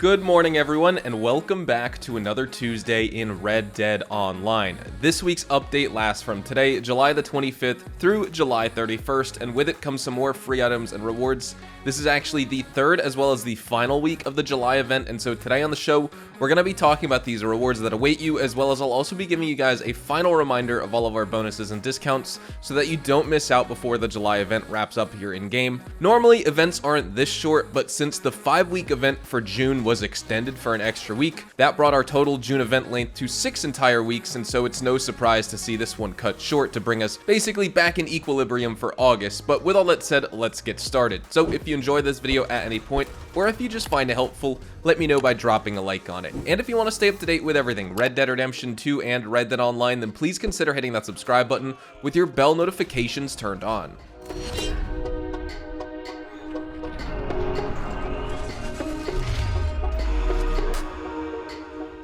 Good morning everyone, and welcome back to another Tuesday in Red Dead Online. This week's update lasts from today, July the 25th through July 31st, and with it comes some more free items and rewards. This is actually the third as well as the final week of the July event, and so today on the show, we're going to be talking about these rewards that await you, as well as I'll also be giving you guys a final reminder of all of our bonuses and discounts so that you don't miss out before the July event wraps up here in game. Normally, events aren't this short, but since the 5-week event for June was extended for an extra week, that brought our total June event length to 6 entire weeks, and so it's no surprise to see this one cut short to bring us basically back in equilibrium for August. But with all that said, let's get started. So if you enjoy this video at any point, or if you just find it helpful, let me know by dropping a like on it. And if you want to stay up to date with everything Red Dead Redemption 2 and Red Dead Online, then please consider hitting that subscribe button with your bell notifications turned on.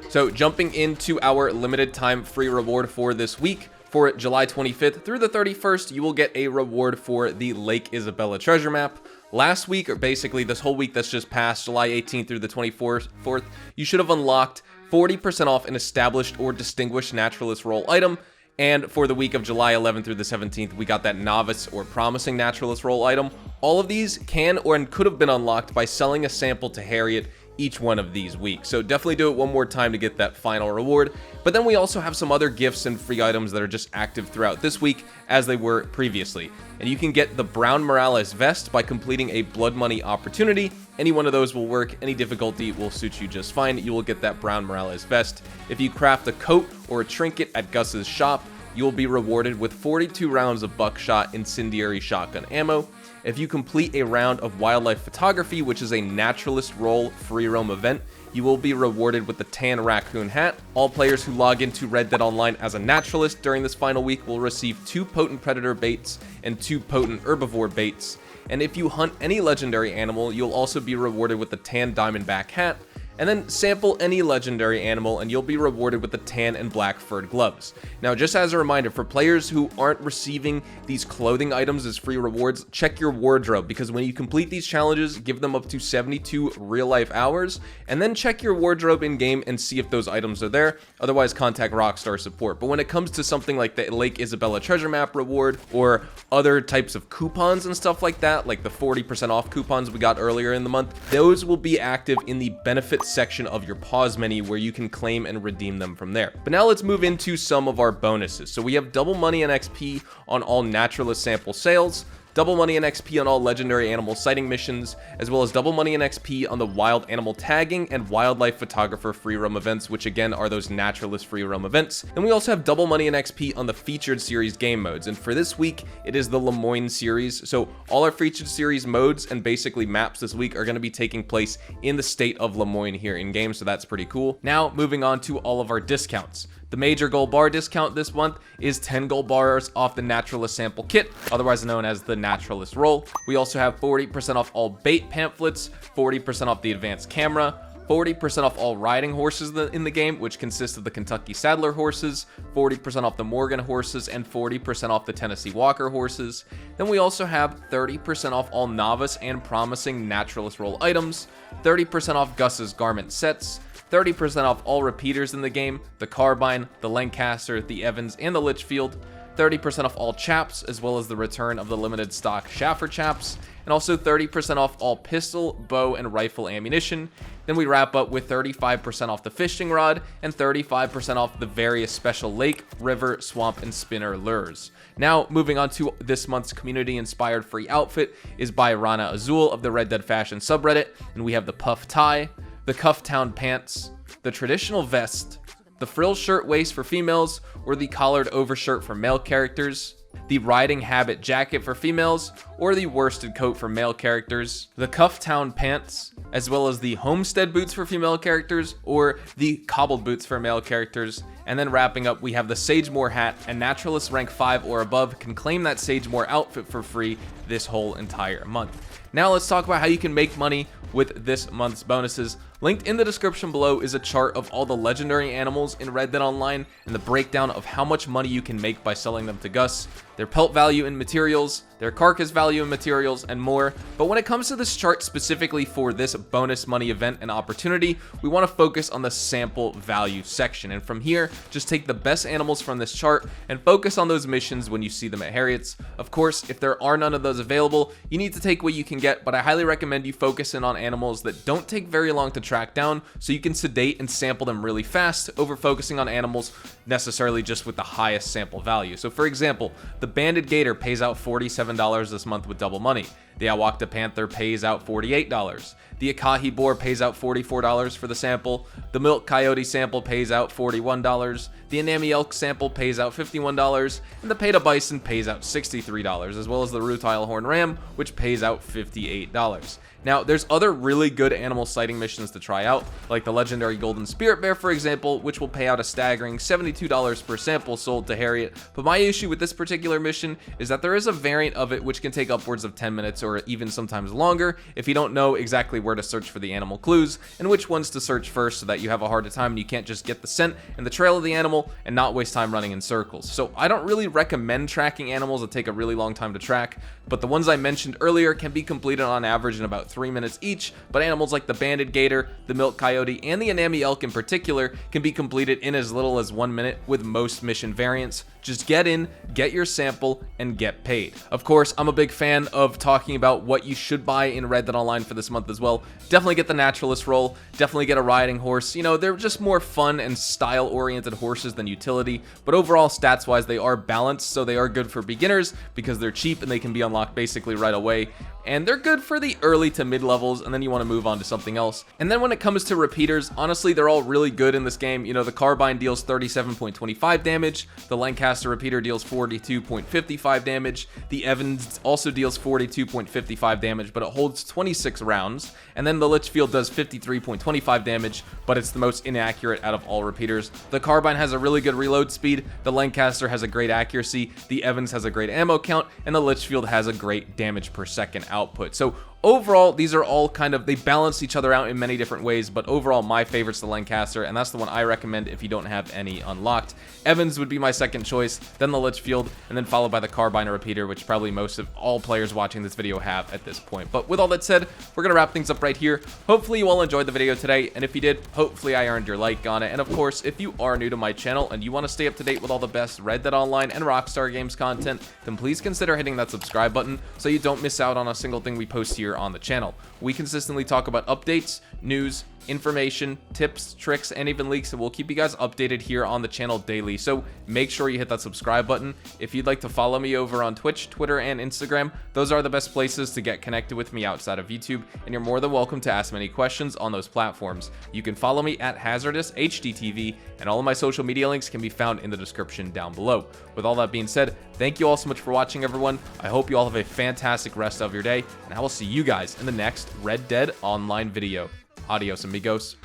So jumping into our limited time free reward for this week, for July 25th through the 31st, you will get a reward for the Lake Isabella treasure map. Last week, or basically this whole week that's just passed, July 18th through the 24th, you should have unlocked 40% off an established or distinguished naturalist role item. And for the week of July 11th through the 17th, we got that novice or promising naturalist role item. All of these can or and could have been unlocked by selling a sample to Harriet each one of these weeks. So definitely do it one more time to get that final reward. But then we also have some other gifts and free items that are just active throughout this week as they were previously. And you can get the Brown Morales vest by completing a blood money opportunity. Any one of those will work, any difficulty will suit you just fine. You will get that Brown Morales vest. If you craft a coat or a trinket at Gus's shop, you will be rewarded with 42 rounds of buckshot incendiary shotgun ammo. If you complete a round of wildlife photography, which is a naturalist role free roam event, you will be rewarded with the tan raccoon hat. All players who log into Red Dead Online as a naturalist during this final week will receive 2 potent predator baits and 2 potent herbivore baits. And if you hunt any legendary animal, you'll also be rewarded with the tan diamondback hat. And then sample any legendary animal and you'll be rewarded with the tan and black furred gloves. Now, just as a reminder, for players who aren't receiving these clothing items as free rewards, check your wardrobe, because when you complete these challenges, give them up to 72 real-life hours, and then check your wardrobe in-game and see if those items are there. Otherwise, contact Rockstar support. But when it comes to something like the Lake Isabella treasure map reward, or other types of coupons and stuff like that, like the 40% off coupons we got earlier in the month, those will be active in the benefits section of your pause menu where you can claim and redeem them from there. But now let's move into some of our bonuses. So we have double money and XP on all naturalist sample sales, double money and XP on all legendary animal sighting missions, as well as double money and XP on the wild animal tagging and wildlife photographer free roam events, which again are those naturalist free roam events. And we also have double money and XP on the featured series game modes. And for this week, it is the Lemoyne series. So all our featured series modes and basically maps this week are going to be taking place in the state of Lemoyne here in game. So that's pretty cool. Now moving on to all of our discounts. The major gold bar discount this month is 10 gold bars off the Naturalist Sample Kit, otherwise known as the Naturalist Roll. We also have 40% off all bait pamphlets, 40% off the advanced camera, 40% off all riding horses in the game, which consists of the Kentucky Saddler horses, 40% off the Morgan horses, and 40% off the Tennessee Walker horses. Then we also have 30% off all novice and promising Naturalist Roll items, 30% off Gus's garment sets, 30% off all repeaters in the game, the Carbine, the Lancaster, the Evans, and the Litchfield, 30% off all chaps, as well as the return of the limited stock Schaffer chaps, and also 30% off all pistol, bow, and rifle ammunition. Then we wrap up with 35% off the fishing rod and 35% off the various special lake, river, swamp, and spinner lures. Now, moving on to this month's community-inspired free outfit is by Rana Azul of the Red Dead Fashion subreddit, and we have the puff tie, the cuff-town pants, the traditional vest, the frill shirt waist for females, or the collared overshirt for male characters, the riding habit jacket for females, or the worsted coat for male characters, the cuff-town pants, as well as the homestead boots for female characters, or the cobbled boots for male characters. And then wrapping up, we have the Sagemore hat, and naturalists rank 5 or above can claim that Sagemore outfit for free this whole entire month. Now let's talk about how you can make money with this month's bonuses. Linked in the description below is a chart of all the legendary animals in Red Dead Online and the breakdown of how much money you can make by selling them to Gus, their pelt value in materials, their carcass value in materials, and more. But when it comes to this chart specifically for this bonus money event and opportunity, we want to focus on the sample value section. And from here, just take the best animals from this chart and focus on those missions when you see them at Harriet's. Of course, if there are none of those available, you need to take what you can get, but I highly recommend you focus in on animals that don't take very long to track down so you can sedate and sample them really fast over focusing on animals necessarily just with the highest sample value. So for example, the Banded Gator pays out $47 this month with double money. The Awakta Panther pays out $48. The Akahi Boar pays out $44 for the sample. The Milk Coyote sample pays out $41. The Anami Elk sample pays out $51. And the Peta Bison pays out $63, as well as the Rutile Horn Ram, which pays out $58. Now, there's other really good animal sighting missions to try out, like the legendary Golden Spirit Bear, for example, which will pay out a staggering $72 per sample sold to Harriet. But my issue with this particular mission is that there is a variant of it which can take upwards of 10 minutes or even sometimes longer if you don't know exactly where to search for the animal clues and which ones to search first, so that you have a harder time and you can't just get the scent and the trail of the animal and not waste time running in circles. So I don't really recommend tracking animals that take a really long time to track, but the ones I mentioned earlier can be completed on average in about 3 minutes each. But animals like the Banded Gator, the Milk Coyote, and the Anami Elk in particular can be completed in as little as 1 minute with most mission variants. Just get in, get your sample, and get paid. Of course, I'm a big fan of talking about what you should buy in Red Dead Online for this month as well. Definitely get the Naturalist roll, definitely get a riding horse. You know, they're just more fun and style-oriented horses than utility, but overall, stats-wise, they are balanced, so they are good for beginners because they're cheap and they can be unlocked basically right away. And they're good for the early to mid levels, and then you want to move on to something else. And then when it comes to repeaters, honestly, they're all really good in this game. You know, the Carbine deals 37.25 damage, the Lancaster repeater deals 42.55 damage, the Evans also deals 42.55 damage, but it holds 26 rounds, and then the Litchfield does 53.25 damage, but it's the most inaccurate out of all repeaters. The Carbine has a really good reload speed, the Lancaster has a great accuracy, the Evans has a great ammo count, and the Litchfield has a great damage per second output. So overall, these are all they balance each other out in many different ways, but overall, my favorite's the Lancaster, and that's the one I recommend if you don't have any unlocked. Evans would be my second choice, then the Litchfield, and then followed by the Carbine repeater, which probably most of all players watching this video have at this point. But with all that said, we're going to wrap things up right here. Hopefully you all enjoyed the video today, and if you did, hopefully I earned your like on it. And of course, if you are new to my channel and you want to stay up to date with all the best Red Dead Online and Rockstar Games content, then please consider hitting that subscribe button so you don't miss out on a single thing we post here on the channel. We consistently talk about updates, news, information, tips, tricks, and even leaks, and we'll keep you guys updated here on the channel daily. So make sure you hit that subscribe button. If you'd like to follow me over on Twitch, Twitter, and Instagram, those are the best places to get connected with me outside of YouTube, and you're more than welcome to ask many questions on those platforms. You can follow me at HazardousHDTV, and all of my social media links can be found in the description down below. With all that being said, thank you all so much for watching, everyone. I hope you all have a fantastic rest of your day, and I will see you guys in the next Red Dead Online video. Adios, amigos.